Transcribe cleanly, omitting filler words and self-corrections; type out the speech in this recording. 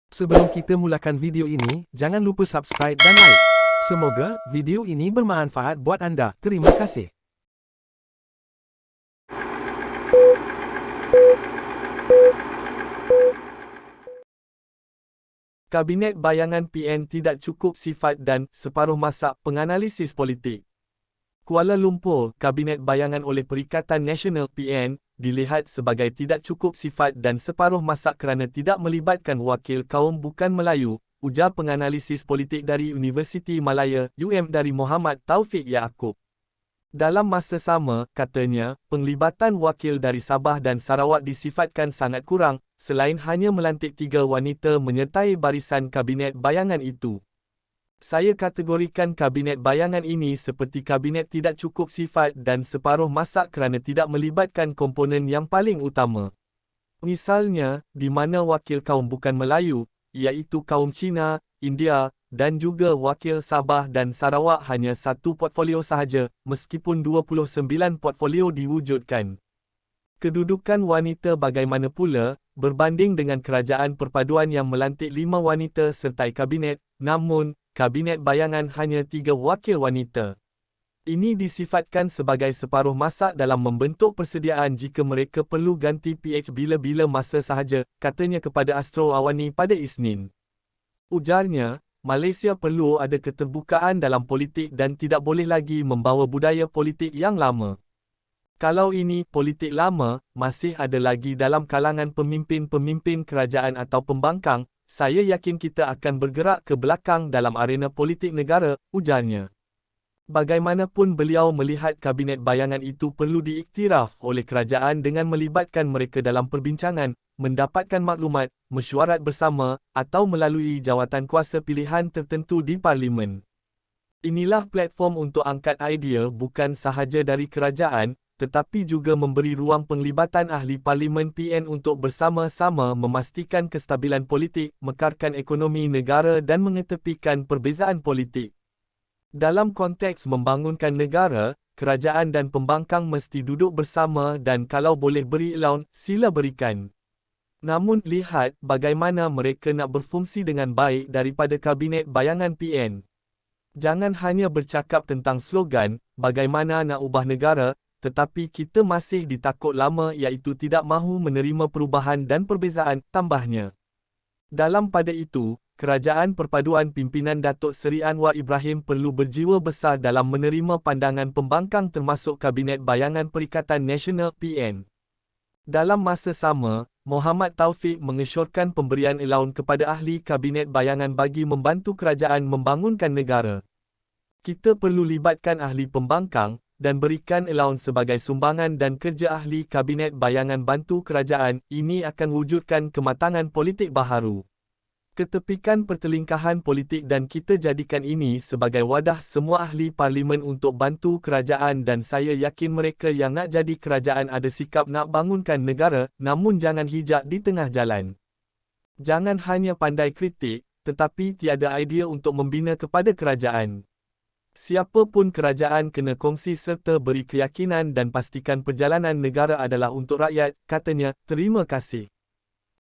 Sebelum kita mulakan video ini, jangan lupa subscribe dan like. Semoga video ini bermanfaat buat anda. Terima kasih. Kabinet Bayangan PN tidak cukup sifat dan separuh masak penganalisis politik. Kuala Lumpur, Kabinet Bayangan oleh Perikatan Nasional PN, dilihat sebagai tidak cukup sifat dan separuh masak kerana tidak melibatkan wakil kaum bukan Melayu, ujar penganalisis politik dari Universiti Malaya, dari Muhammad Taufik Yaakob. Dalam masa sama, katanya, penglibatan wakil dari Sabah dan Sarawak disifatkan sangat kurang, selain hanya melantik 3 wanita menyertai barisan Kabinet Bayangan itu. Saya kategorikan Kabinet Bayangan ini seperti kabinet tidak cukup sifat dan separuh masak kerana tidak melibatkan komponen yang paling utama. Misalnya, di mana wakil kaum bukan Melayu, iaitu kaum Cina, India, dan juga wakil Sabah dan Sarawak hanya satu portfolio sahaja, meskipun 29 portfolio diwujudkan. Kedudukan wanita bagaimana pula, berbanding dengan kerajaan perpaduan yang melantik 5 wanita sertai kabinet, namun, Kabinet Bayangan hanya 3 wakil wanita. Ini disifatkan sebagai separuh masak dalam membentuk persediaan jika mereka perlu ganti PH bila-bila masa sahaja, katanya kepada Astro Awani pada Isnin. Ujarnya, Malaysia perlu ada keterbukaan dalam politik dan tidak boleh lagi membawa budaya politik yang lama. Kalau ini politik lama, masih ada lagi dalam kalangan pemimpin-pemimpin kerajaan atau pembangkang, saya yakin kita akan bergerak ke belakang dalam arena politik negara, ujarnya. Bagaimanapun beliau melihat Kabinet Bayangan itu perlu diiktiraf oleh kerajaan dengan melibatkan mereka dalam perbincangan, mendapatkan maklumat, mesyuarat bersama, atau melalui jawatan kuasa pilihan tertentu di Parlimen. Inilah platform untuk angkat idea bukan sahaja dari kerajaan, tetapi juga memberi ruang penglibatan ahli Parlimen PN untuk bersama-sama memastikan kestabilan politik, mekarkan ekonomi negara dan mengetepikan perbezaan politik. Dalam konteks membangunkan negara, kerajaan dan pembangkang mesti duduk bersama dan kalau boleh beri allowance, sila berikan. Namun lihat bagaimana mereka nak berfungsi dengan baik daripada Kabinet Bayangan PN. Jangan hanya bercakap tentang slogan, bagaimana nak ubah negara, tetapi kita masih ditakut lama iaitu tidak mahu menerima perubahan dan perbezaan, tambahnya. Dalam pada itu, Kerajaan Perpaduan pimpinan Datuk Seri Anwar Ibrahim perlu berjiwa besar dalam menerima pandangan pembangkang termasuk Kabinet Bayangan Perikatan Nasional PN. Dalam masa sama, Muhammad Taufik mengesyorkan pemberian allowance kepada ahli Kabinet Bayangan bagi membantu kerajaan membangunkan negara. Kita perlu libatkan ahli pembangkang, dan berikan allowance sebagai sumbangan dan kerja ahli Kabinet Bayangan bantu kerajaan, ini akan wujudkan kematangan politik baharu. Ketepikan pertelingkahan politik dan kita jadikan ini sebagai wadah semua ahli parlimen untuk bantu kerajaan dan saya yakin mereka yang nak jadi kerajaan ada sikap nak bangunkan negara, namun jangan hijak di tengah jalan. Jangan hanya pandai kritik, tetapi tiada idea untuk membina kepada kerajaan. Siapa pun kerajaan kena kongsi serta beri keyakinan dan pastikan perjalanan negara adalah untuk rakyat, katanya. Terima kasih.